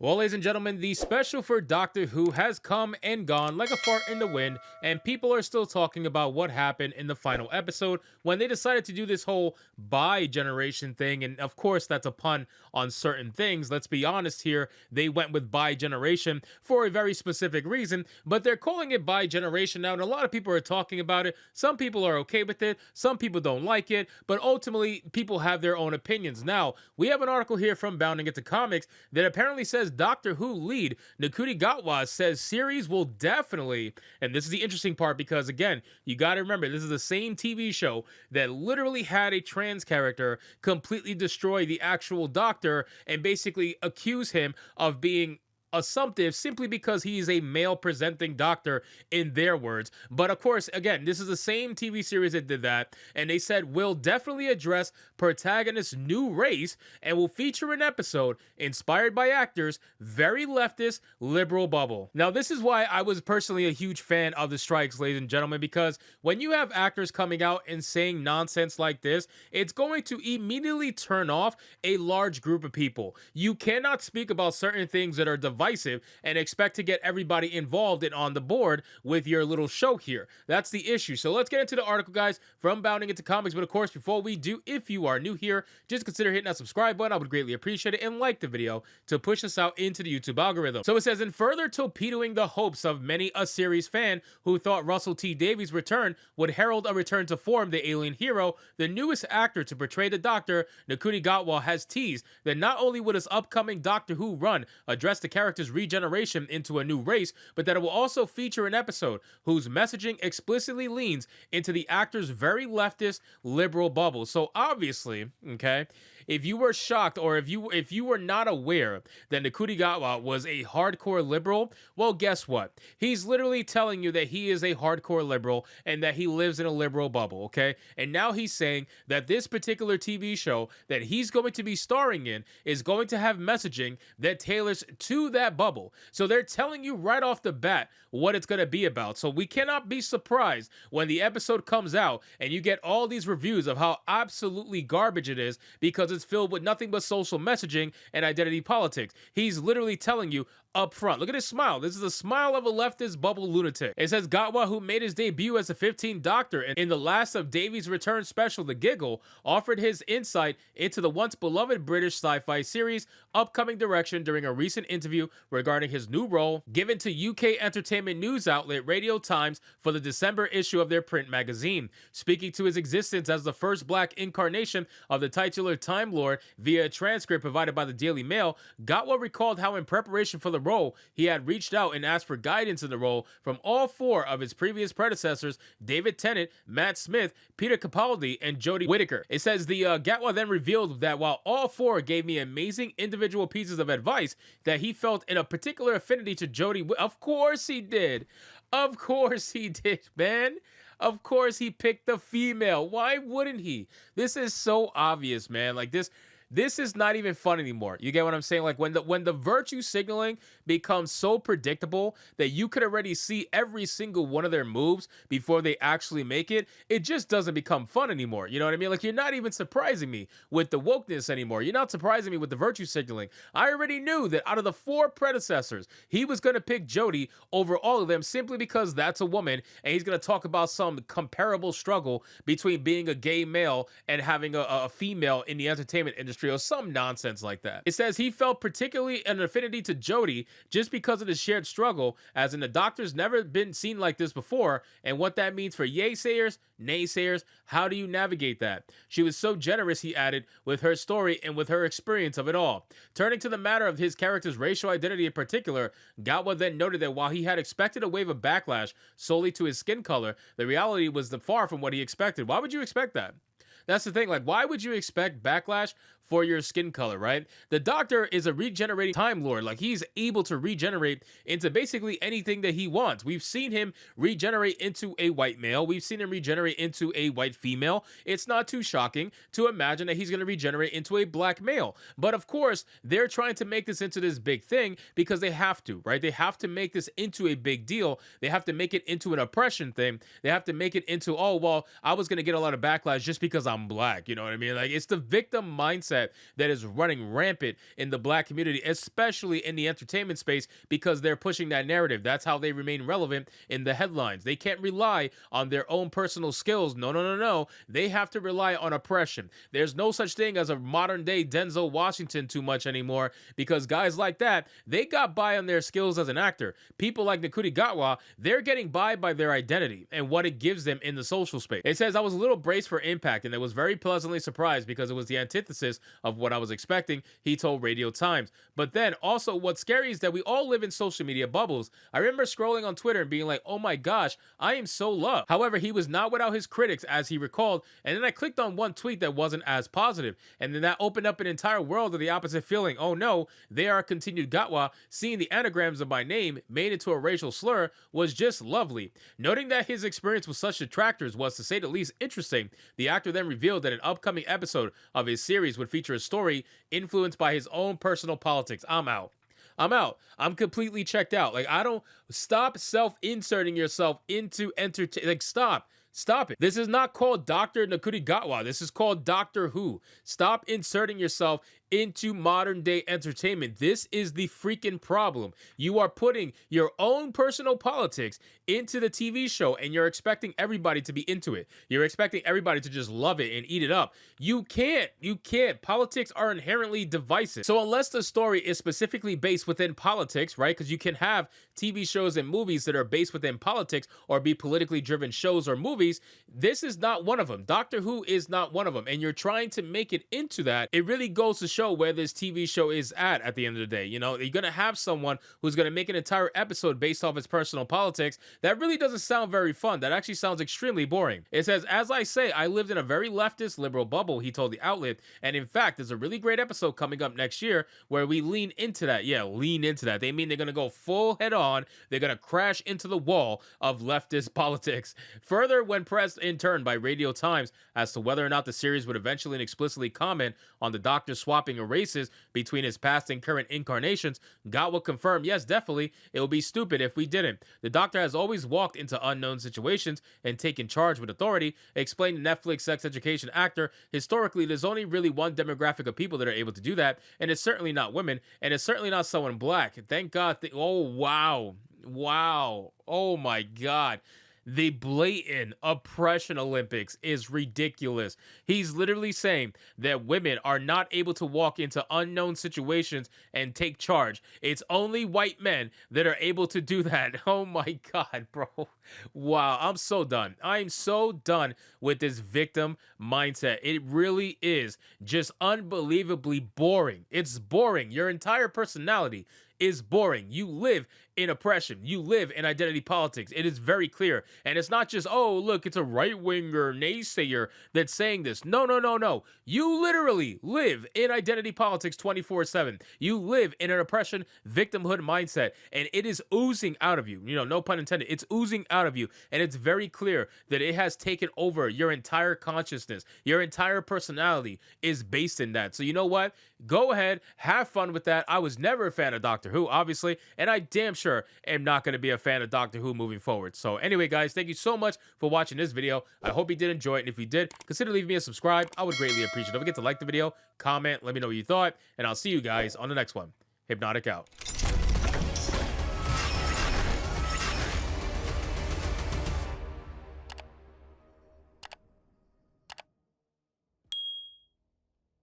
Well, ladies and gentlemen, the special for Doctor Who has come and gone like a fart in the wind, and people are still talking about what happened in the final episode when they decided to do this whole bi-generation thing. And of course, that's a pun on certain things. Let's be honest here, they went with bi-generation for a very specific reason, but they're calling it bi-generation now, and a lot of people are talking about it. Some people are okay with it, some people don't like it, but ultimately, people have their own opinions. Now, we have an article here from Bounding Into Comics that apparently says Doctor Who lead NCUTI GATWA says series will definitely, and this is the interesting part because again, you got to remember this is the same TV show that literally had a trans character completely destroy the actual Doctor and basically accuse him of being assumptive simply because he's a male presenting doctor in their words. But of course, again, this is the same TV series that did that, and they said we'll definitely address protagonist's new race and will feature an episode inspired by actors very leftist liberal bubble. Now this is why I was personally a huge fan of the strikes, ladies and gentlemen, because when you have actors coming out and saying nonsense like this, it's going to immediately turn off a large group of people. You cannot speak about certain things that are divisive and expect to get everybody involved and on the board with your little show here. That's the issue. So let's get into the article, guys, from Bounding Into Comics. But of course, before we do, if you are new here, just consider hitting that subscribe button. I would greatly appreciate it, and like the video to push us out into the YouTube algorithm. So it says, in further torpedoing the hopes of many a series fan who thought Russell T Davies' return would herald a return to form, the alien hero, the newest actor to portray the Doctor, NCUTI GATWA, has teased that not only would his upcoming Doctor Who run address the character's regeneration into a new race, but that it will also feature an episode whose messaging explicitly leans into the actor's very leftist liberal bubble. So obviously, okay, if you were shocked or if you were not aware that NCUTI GATWA was a hardcore liberal, well, guess what? He's literally telling you that he is a hardcore liberal and that he lives in a liberal bubble, okay? And now he's saying that this particular TV show that he's going to be starring in is going to have messaging that tailors to that bubble. So they're telling you right off the bat what it's going to be about. So we cannot be surprised when the episode comes out and you get all these reviews of how absolutely garbage it is because it's filled with nothing but social messaging and identity politics. He's literally telling you up front. Look at his smile. This is the smile of a leftist bubble lunatic. It says GATWA, who made his debut as the 15th Doctor in the last of Davies' return special, The Giggle, offered his insight into the once beloved British sci-fi series' upcoming direction during a recent interview regarding his new role given to UK entertainment news outlet Radio Times for the December issue of their print magazine. Speaking to his existence as the first black incarnation of the titular Time Lord via a transcript provided by the Daily Mail, GATWA recalled how in preparation for the role, he had reached out and asked for guidance in the role from all four of his previous predecessors, David Tennant, Matt Smith, Peter Capaldi, and Jodie Whittaker. It says the GATWA then revealed that while all four gave me amazing individual pieces of advice, that he felt in a particular affinity to Jodie. Of course he did. Of course he did, man. Of course he picked the female. Why wouldn't he? This is so obvious, man. Like this is not even fun anymore. You get what I'm saying? Like when the virtue signaling becomes so predictable that you could already see every single one of their moves before they actually make it, it just doesn't become fun anymore. You know what I mean? Like you're not even surprising me with the wokeness anymore. You're not surprising me with the virtue signaling. I already knew that out of the four predecessors, he was going to pick Jodie over all of them simply because that's a woman, and he's going to talk about some comparable struggle between being a gay male and having a female in the entertainment industry or some nonsense like that. It says he felt particularly an affinity to Jodie just because of the shared struggle, as in the Doctor's never been seen like this before, and what that means for yay-sayers, naysayers. How do you navigate that? She was so generous, he added, with her story and with her experience of it all. Turning to the matter of his character's racial identity in particular, GATWA then noted that while he had expected a wave of backlash solely to his skin color, the reality was far from what he expected. Why would you expect that? That's the thing. Like, why would you expect backlash for your skin color, right? The Doctor is a regenerating Time Lord. Like, he's able to regenerate into basically anything that he wants. We've seen him regenerate into a white male. We've seen him regenerate into a white female. It's not too shocking to imagine that he's going to regenerate into a black male. But of course, they're trying to make this into this big thing because they have to, right? They have to make this into a big deal. They have to make it into an oppression thing. They have to make it into, oh, well, I was going to get a lot of backlash just because I'm black. You know what I mean? Like, it's the victim mindset mindset that is running rampant in the black community, especially in the entertainment space, because they're pushing that narrative. That's how they remain relevant in the headlines. They can't rely on their own personal skills. No, no, no, no. They have to rely on oppression. There's no such thing as a modern day Denzel Washington too much anymore, because guys like that, they got by on their skills as an actor. People like NCUTI GATWA, they're getting by their identity and what it gives them in the social space. It says, I was a little braced for impact and I was very pleasantly surprised because it was the antithesis of what I was expecting, he told Radio Times. But then also what's scary is that we all live in social media bubbles. I remember scrolling on Twitter and being like, oh my gosh, I am so loved. However, he was not without his critics, as he recalled, and then I clicked on one tweet that wasn't as positive, and then that opened up an entire world of the opposite feeling. Oh no, they are continued Gatwa. Seeing the anagrams of my name made into a racial slur was just lovely. Noting that his experience with such detractors was, to say the least, interesting, the actor then revealed that an upcoming episode of his series would feature a story influenced by his own personal politics. I'm out. I'm completely checked out. Like, I don't, stop self-inserting yourself into entertainment. Like, stop it. This is not called Dr. NCUTI GATWA. This is called Doctor Who. Stop inserting yourself into modern day entertainment. This is the freaking problem. You are putting your own personal politics into the TV show and you're expecting everybody to be into it. You're expecting everybody to just love it and eat it up. You can't. Politics are inherently divisive. So unless the story is specifically based within politics, right? Because you can have TV shows and movies that are based within politics or be politically driven shows or movies. This is not one of them. Doctor Who is not one of them. And you're trying to make it into that. It really goes to show where this TV show is at the end of the day. You know, you're going to have someone who's going to make an entire episode based off his personal politics. That really doesn't sound very fun. That actually sounds extremely boring. It says, as I say, I lived in a very leftist liberal bubble, he told the outlet. And in fact, there's a really great episode coming up next year where we lean into that. Yeah, lean into that. They mean they're going to go full head on. They're going to crash into the wall of leftist politics. Further, when pressed in turn by Radio Times as to whether or not the series would eventually and explicitly comment on the Doctor swapping races between his past and current incarnations, Gatwa confirmed, yes, definitely, it would be stupid if we didn't. The Doctor has always walked into unknown situations and taken charge with authority, explained the Netflix sex education actor. Historically, there's only really one demographic of people that are able to do that, and it's certainly not women, and it's certainly not someone black. Thank God. Oh, wow. Oh, my God. The blatant oppression Olympics is ridiculous. He's literally saying that women are not able to walk into unknown situations and take charge. It's only white men that are able to do that. Oh my God, bro. Wow, I'm so done. I'm so done with this victim mindset. It really is just unbelievably boring. It's boring. Your entire personality is boring. You live in oppression. You live in identity politics. It is very clear. And it's not just, oh, look, it's a right-winger naysayer that's saying this. No. You literally live in identity politics 24/7. You live in an oppression victimhood mindset, and it is oozing out of you. You know, no pun intended. It's oozing out of you, and it's very clear that it has taken over your entire consciousness. Your entire personality is based in that. So you know what? Go ahead, have fun with that. I was never a fan of Doctor Who, obviously, and I damn sure am not going to be a fan of Doctor Who moving forward. So anyway, guys, thank you so much for watching this video. I hope you did enjoy it, and if you did, consider leaving me a subscribe. I would greatly appreciate it. Don't forget to like the video, comment, let me know what you thought, and I'll see you guys on the next one. Hypnotic out.